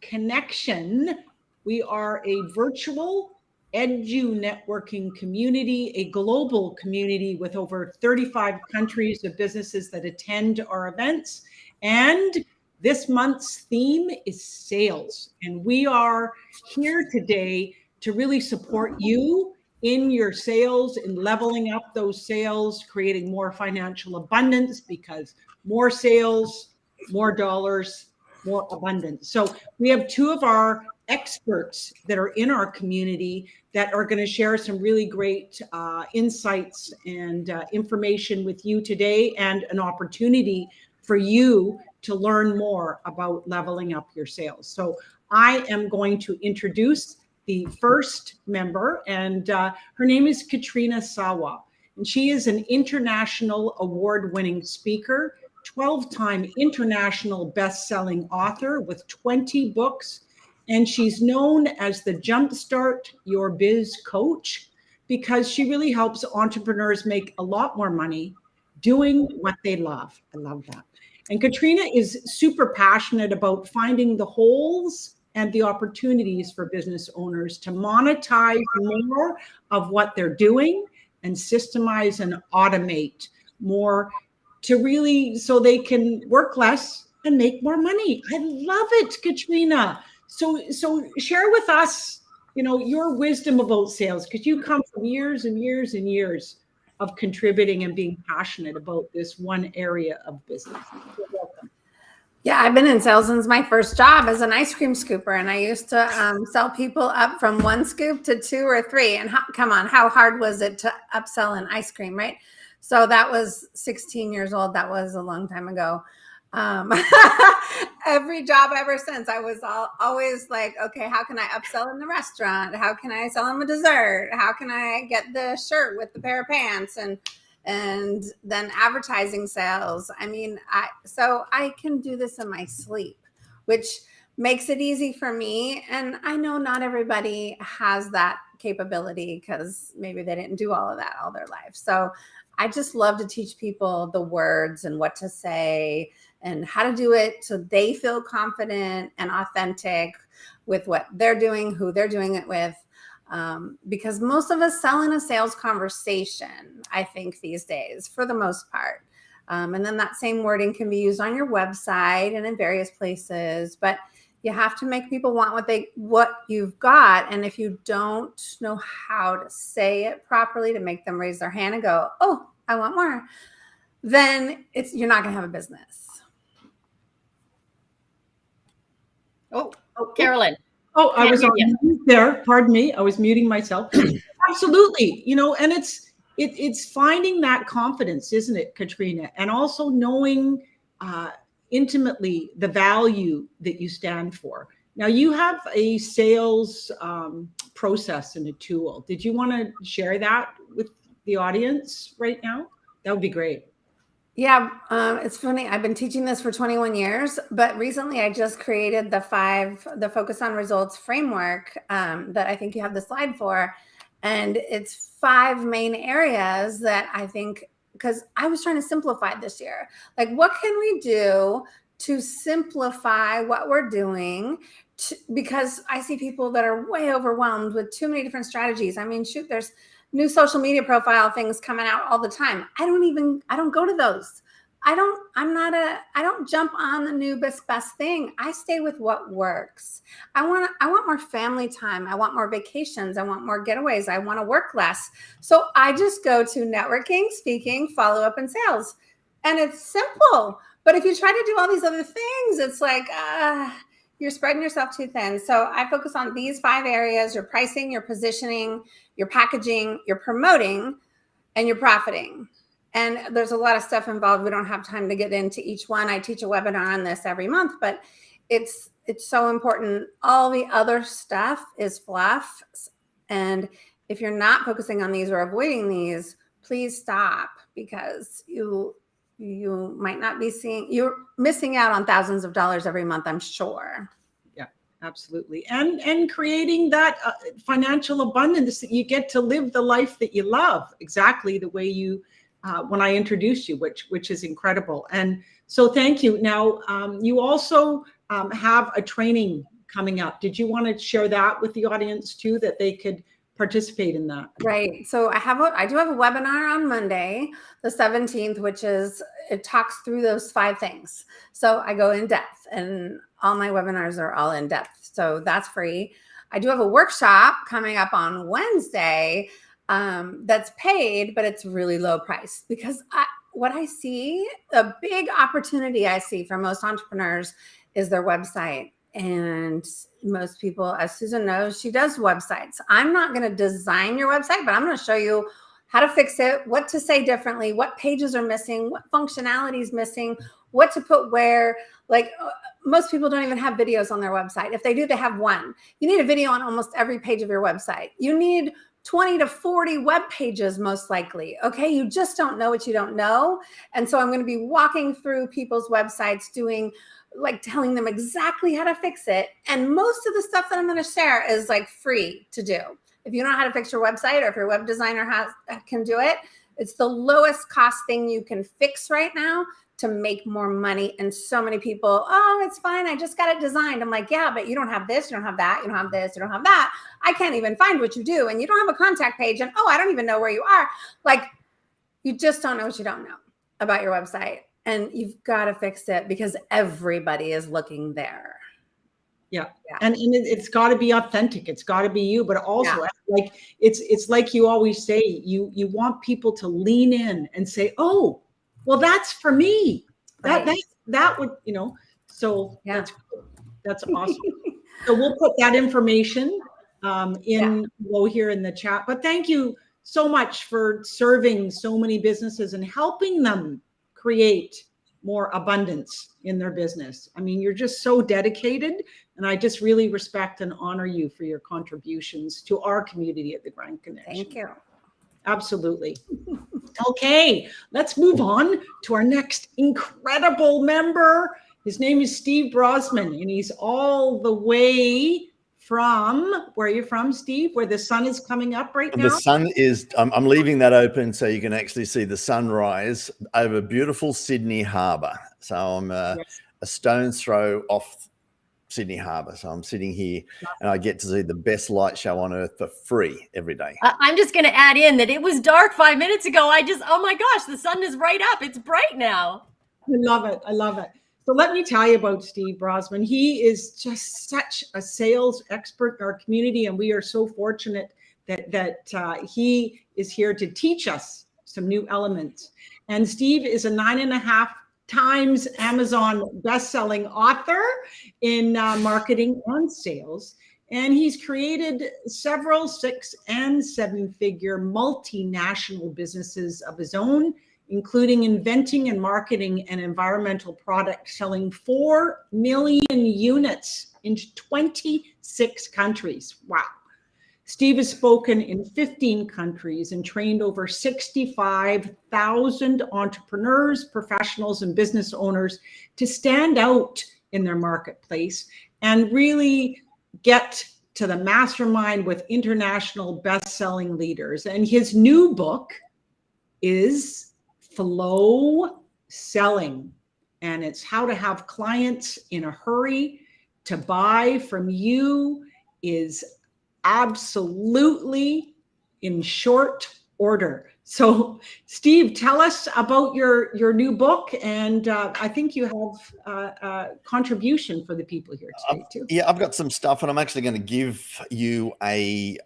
connection. We are a virtual edu networking community, a global community with over 35 countries of businesses that attend our events. And this month's theme is sales. And we are here today to really support you in your sales, in leveling up those sales, creating more financial abundance, because more sales, more dollars, more abundance. So we have two of our experts that are in our community that are going to share some really great insights and information with you today, and an opportunity for you to learn more about leveling up your sales. So I am going to introduce the first member, and her name is Katrina Sawa. And she is an international award-winning speaker, 12-time international best-selling author with 20 books. And she's known as the Jumpstart Your Biz Coach because she really helps entrepreneurs make a lot more money doing what they love. I love that. And Katrina is super passionate about finding the holes and the opportunities for business owners to monetize more of what they're doing and systemize and automate more, to really, so they can work less and make more money. I love it, Katrina. So share with us, your wisdom about sales, because you come from years and years and years of contributing and being passionate about this one area of business. You're welcome. Yeah, I've been in sales since my first job as an ice cream scooper, and I used to sell people up from 1 scoop to 2 or 3. And come on, how hard was it to upsell an ice cream, right? So that was 16 years old. That was a long time ago. Every job ever since, I was always like, okay, how can I upsell in the restaurant? How can I sell them a dessert? How can I get the shirt with the pair of pants? And then advertising sales. I mean, so I can do this in my sleep, which makes it easy for me. And I know not everybody has that capability because maybe they didn't do all of that all their life. So I just love to teach people the words and what to say and how to do it so they feel confident and authentic with what they're doing, who they're doing it with. Because most of us sell in a sales conversation, I think, these days, for the most part. And then that same wording can be used on your website and in various places, but you have to make people want what you've got. And if you don't know how to say it properly to make them raise their hand and go, oh, I want more, then you're not going to have a business. Oh, Carolyn. Oh, I was on mute there. Pardon me. I was muting myself. Absolutely. And it's finding that confidence, isn't it, Katrina? And also knowing intimately the value that you stand for. Now, you have a sales process and a tool. Did you want to share that with the audience right now? That would be great. Yeah, it's funny. I've been teaching this for 21 years, but recently I just created the Focus on Results framework that I think you have the slide for. And it's 5 main areas that I think, because I was trying to simplify this year. Like, what can we do to simplify what we're doing? Because I see people that are way overwhelmed with too many different strategies. I mean, shoot, there's new social media profile things coming out all the time. I don't go to those. I don't jump on the new best thing. I stay with what works. I want more family time. I want more vacations. I want more getaways. I want to work less. So I just go to networking, speaking, follow-up, and sales. And it's simple. But if you try to do all these other things, it's like, you're spreading yourself too thin. So I focus on these 5 areas: your pricing, your positioning, your packaging, your promoting, and your profiting. And there's a lot of stuff involved. We don't have time to get into each one. I teach a webinar on this every month, but it's so important. All the other stuff is fluff. And if you're not focusing on these or avoiding these, please stop, because you might not be you're missing out on thousands of dollars every month, I'm sure. Yeah, absolutely. And creating that financial abundance that you get to live the life that you love, exactly the way you, when I introduced you, which is incredible. And so thank you. Now, you also have a training coming up. Did you want to share that with the audience too, that they could participate in that? Right. So I do have a webinar on Monday, the 17th, which is, it talks through those 5 things. So I go in depth, and all my webinars are all in depth. So that's free. I do have a workshop coming up on Wednesday that's paid, but it's really low price, because what I see, a big opportunity I see for most entrepreneurs is their website. And most people, as Susan knows, she does websites. I'm not going to design your website, but I'm going to show you how to fix it, what to say differently, what pages are missing, what functionality is missing, what to put where. Like, most people don't even have videos on their website. If they do, they have one. You need a video on almost every page of your website. You need 20 to 40 web pages, most likely. Okay. You just don't know what you don't know. And so I'm going to be walking through people's websites, telling them exactly how to fix it. And most of the stuff that I'm going to share is like free to do. If you know how to fix your website, or if your web designer can do it, it's the lowest cost thing you can fix right now to make more money. And so many people, oh, it's fine, I just got it designed. I'm like, yeah, but you don't have this, you don't have that, you don't have this, you don't have that. I can't even find what you do. And you don't have a contact page. And oh, I don't even know where you are. Like, you just don't know what you don't know about your website. And you've got to fix it, because everybody is looking there. Yeah. And it's got to be authentic. It's got to be you, but also like, it's like you always say, you want people to lean in and say, oh, well, that's for me. Right. That would, so that's awesome. So we'll put that information below here in the chat, but thank you so much for serving so many businesses and helping them create more abundance in their business. I mean, you're just so dedicated, and I just really respect and honor you for your contributions to our community at the Grand Connection. Thank you. Absolutely. Okay, let's move on to our next incredible member. His name is Steve Brosman, and he's all the way from, where are you from, Steve? Where the sun is coming up right now? The sun is, I'm leaving that open so you can actually see the sunrise over beautiful Sydney Harbour. So I'm a stone's throw off Sydney Harbour. So I'm sitting here and I get to see the best light show on earth for free every day. I'm just going to add in that it was dark 5 minutes ago. Oh my gosh, the sun is right up. It's bright now. I love it. I love it. So let me tell you about Steve Brosman. He is just such a sales expert in our community, and we are so fortunate that he is here to teach us some new elements. And Steve is a 9.5 times Amazon best-selling author in marketing and sales. And he's created several 6- and 7-figure multinational businesses of his own, including inventing and marketing an environmental product selling 4 million units in 26 countries. Wow. Steve has spoken in 15 countries and trained over 65,000 entrepreneurs, professionals, and business owners to stand out in their marketplace and really get to the mastermind with international best-selling leaders. And his new book is Flow Selling, and it's how to have clients in a hurry to buy from you is absolutely in short order. So Steve, tell us about your new book, and I think you have a contribution for the people here today too. Yeah, I've got some stuff, and I'm actually going to give you a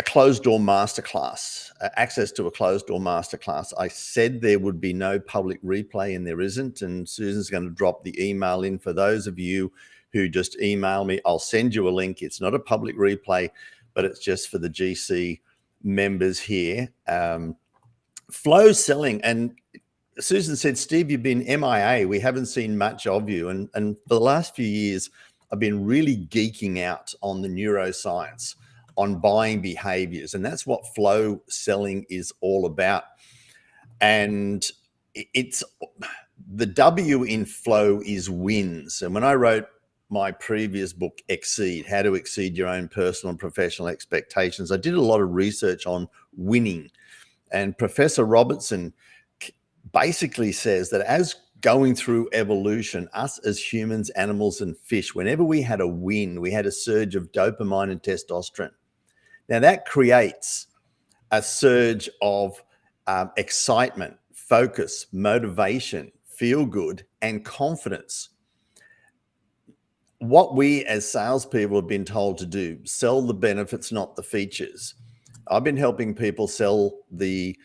closed door masterclass, access to a closed door masterclass. I said there would be no public replay, and there isn't. And Susan's going to drop the email in for those of you who just email me. I'll send you a link. It's not a public replay, but it's just for the GC members here. Flow selling. And Susan said, Steve, you've been MIA. We haven't seen much of you. And for the last few years, I've been really geeking out on the neuroscience, on buying behaviors. And that's what flow selling is all about. And it's the W in flow is wins. And when I wrote my previous book, Exceed, How to Exceed Your Own Personal and Professional Expectations, I did a lot of research on winning. And Professor Robertson basically says that as going through evolution, us as humans, animals, and fish, whenever we had a win, we had a surge of dopamine and testosterone. Now that creates a surge of excitement, focus, motivation, feel good, and confidence. What we as salespeople have been told to do, sell the benefits, not the features. I've been helping people sell the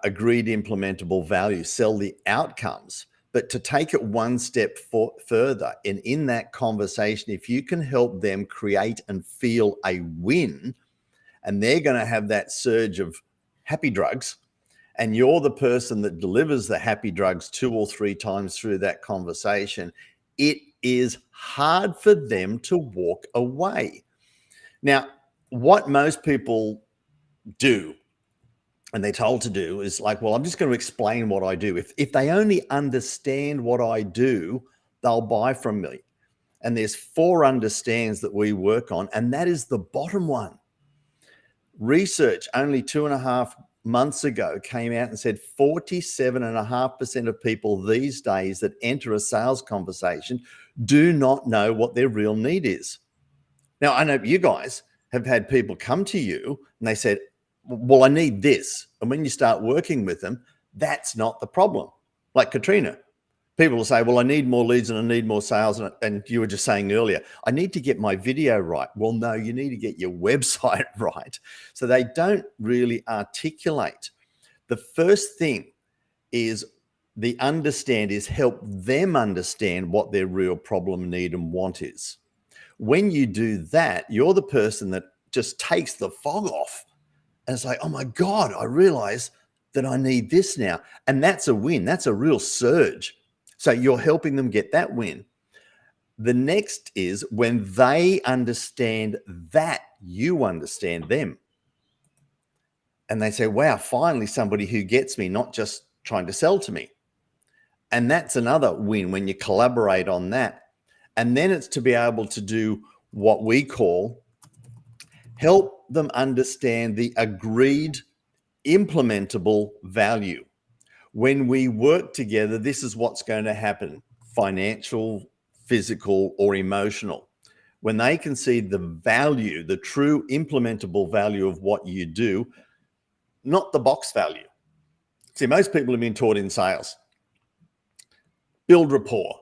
agreed implementable value, sell the outcomes, but to take it one step further. And in that conversation, if you can help them create and feel a win, and they're going to have that surge of happy drugs, and you're the person that delivers the happy drugs 2 or 3 times through that conversation, it is hard for them to walk away. Now, what most people do, and they're told to do, is like, well, I'm just going to explain what I do. If they only understand what I do, they'll buy from me. And there's 4 understands that we work on, and that is the bottom one. Research only 2.5 months ago came out and said 47.5% of people these days that enter a sales conversation do not know what their real need is. Now, I know you guys have had people come to you and they said, well, I need this. And when you start working with them, that's not the problem. Like Katrina, people will say, well, I need more leads and I need more sales. And you were just saying earlier, I need to get my video right. Well, no, you need to get your website right. So they don't really articulate. The first thing is the understand is help them understand what their real problem, need, and want is. When you do that, you're the person that just takes the fog off. And it's like, oh my God, I realize that I need this now. And that's a win. That's a real surge. So you're helping them get that win. The next is when they understand that you understand them. And they say, wow, finally somebody who gets me, not just trying to sell to me. And that's another win when you collaborate on that. And then it's to be able to do what we call help them understand the agreed implementable value. When we work together, this is what's going to happen: financial, physical, or emotional. When they can see the value, the true implementable value of what you do, not the box value. See, most people have been taught in sales, build rapport,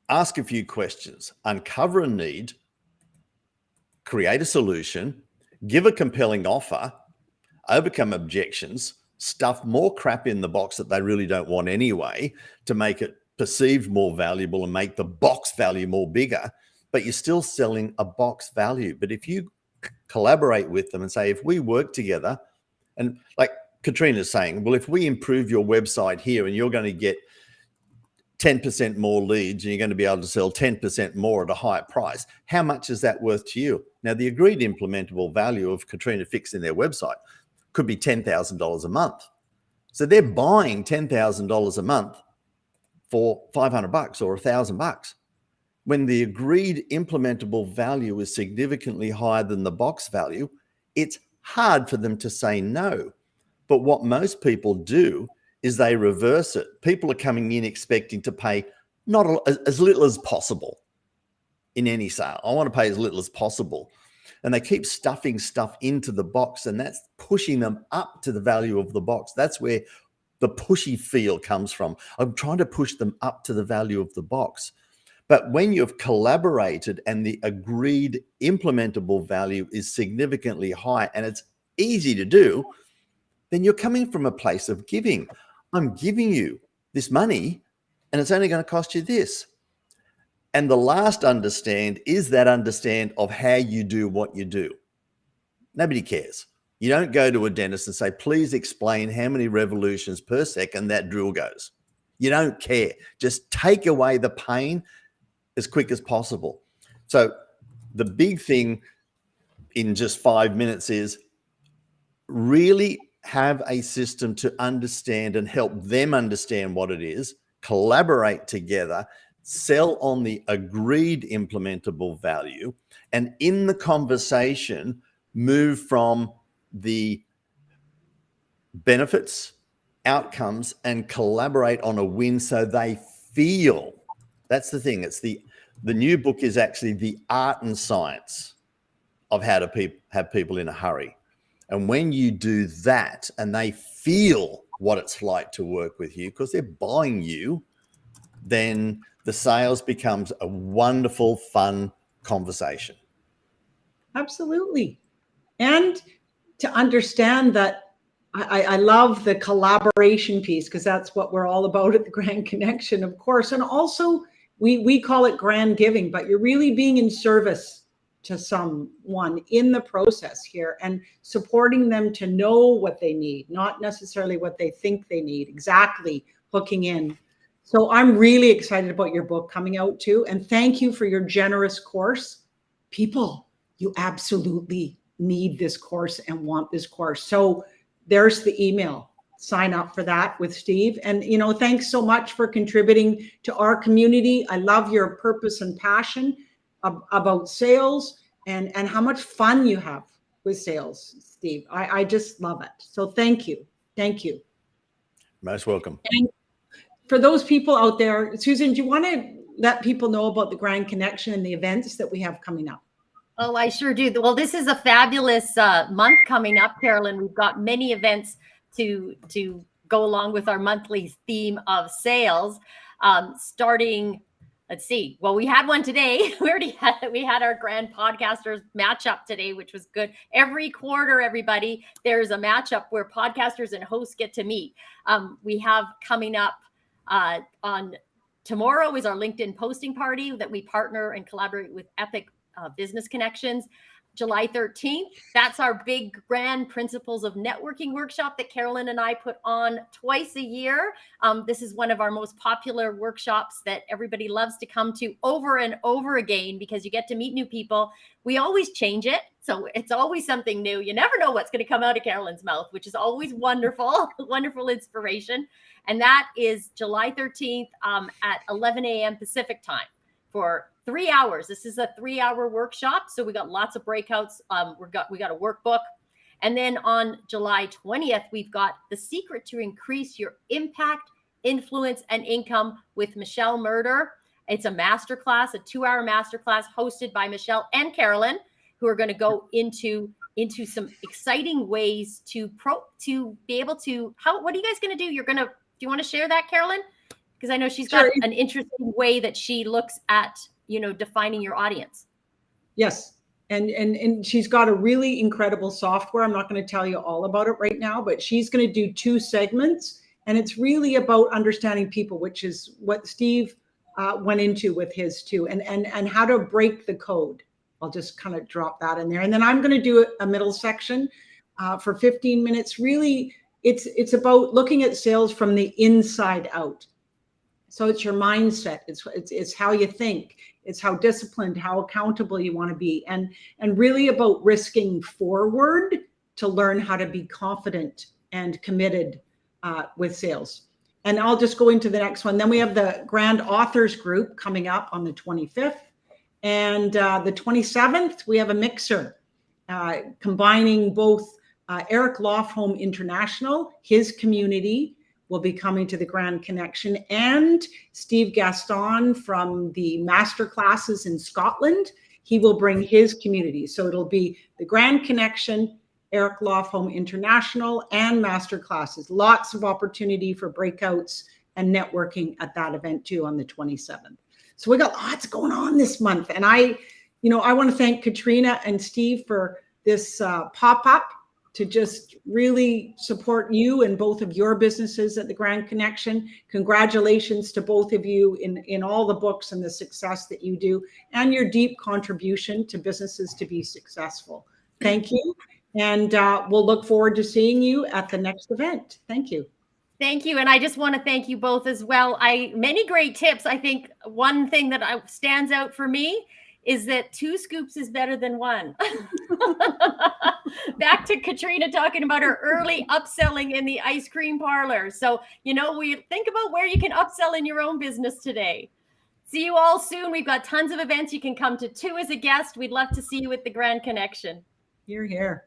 ask a few questions, uncover a need, create a solution, give a compelling offer, overcome objections, stuff more crap in the box that they really don't want anyway to make it perceived more valuable and make the box value more bigger, but you're still selling a box value. But if you collaborate with them and say, if we work together, and like Katrina's saying, well, if we improve your website here and you're going to get 10% more leads and you're going to be able to sell 10% more at a higher price, how much is that worth to you? Now, the agreed implementable value of Katrina fixing their website could be $10,000 a month. So they're buying $10,000 a month for $500 or $1,000. When the agreed implementable value is significantly higher than the box value, it's hard for them to say no. But what most people do is they reverse it. People are coming in expecting to pay not as little as possible in any sale. I want to pay as little as possible. And they keep stuffing stuff into the box, and that's pushing them up to the value of the box. That's where the pushy feel comes from. I'm trying to push them up to the value of the box. But when you've collaborated and the agreed implementable value is significantly high and it's easy to do, then you're coming from a place of giving. I'm giving you this money and it's only going to cost you this. And the last understand is that understand of how you do what you do. Nobody cares. You don't go to a dentist and say, please explain how many revolutions per second that drill goes. You don't care. Just take away the pain as quick as possible. So the big thing in just 5 minutes is really have a system to understand and help them understand what it is, collaborate together, sell on the agreed implementable value, and in the conversation, move from the benefits, outcomes, and collaborate on a win so they feel. That's the thing. It's the new book is actually the art and science of how to have people in a hurry. And when you do that and they feel what it's like to work with you because they're buying you, then the sales becomes a wonderful, fun conversation. Absolutely. And to understand that I love the collaboration piece, because that's what we're all about at the Grand Connection, of course. And also we call it grand giving, but you're really being in service to someone in the process here and supporting them to know what they need, not necessarily what they think they need, exactly hooking in. So I'm really excited about your book coming out too. And thank you for your generous course. People, you absolutely need this course and want this course. So there's the email. Sign up for that with Steve. And, thanks so much for contributing to our community. I love your purpose and passion about sales and how much fun you have with sales, Steve. I just love it. So thank you. Thank you. Most welcome. And for those people out there, Susan, do you want to let people know about the Grand Connection and the events that we have coming up? Oh, I sure do. Well, this is a fabulous month coming up, Carolyn. We've got many events to go along with our monthly theme of sales. Starting, let's see. Well, we had one today. We had our Grand Podcasters matchup today, which was good. Every quarter, everybody, there's a matchup where podcasters and hosts get to meet. We have coming up on tomorrow is our LinkedIn posting party that we partner and collaborate with Epic Business Connections. July 13th, that's our big grand principles of networking workshop that Carolyn and I put on twice a year. This is one of our most popular workshops that everybody loves to come to over and over again because you get to meet new people. We always change it, so it's always something new. You never know what's going to come out of Carolyn's mouth, which is always wonderful, wonderful inspiration. And that is July 13th at 11 a.m. Pacific time for 3 hours. This is a 3-hour workshop. So we got lots of breakouts. We got a workbook. And then on July 20th, we've got The Secret to Increase Your Impact, Influence, and Income with Michelle Murder. It's a masterclass, a 2-hour masterclass hosted by Michelle and Carolyn, who are going to go into some exciting ways to be able to, what are you guys going to do? Do you want to share that, Carolyn? Because I know she's got an interesting way that she looks at, defining your audience. Yes. And she's got a really incredible software. I'm not going to tell you all about it right now, but she's going to do 2 segments. And it's really about understanding people, which is what Steve went into with his too, and how to break the code. I'll just kind of drop that in there. And then I'm going to do a middle section for 15 minutes. Really, it's about looking at sales from the inside out. So it's your mindset. It's how you think. It's how disciplined, how accountable you want to be, and really about risking forward to learn how to be confident and committed with sales. And I'll just go into the next one. Then we have the Grand Authors Group coming up on the 25th. And the 27th, we have a mixer combining both Eric Lofholm International, his community, will be coming to the Grand Connection, and Steve Gaston from the master classes in Scotland. He will bring his community. So it'll be the Grand Connection, Eric Lofholm International, and master classes. Lots of opportunity for breakouts and networking at that event too on the 27th. So we got lots going on this month. And I want to thank Katrina and Steve for this pop-up to just really support you and both of your businesses at the Grand Connection. Congratulations to both of you in all the books and the success that you do and your deep contribution to businesses to be successful. Thank you. And we'll look forward to seeing you at the next event. Thank you. Thank you. And I just want to thank you both as well. Many great tips. I think one thing that stands out for me is that 2 scoops is better than 1. Back to Katrina talking about her early upselling in the ice cream parlor. So, we think about where you can upsell in your own business today. See you all soon. We've got tons of events you can come to as a guest. We'd love to see you at the Grand Connection. You're here.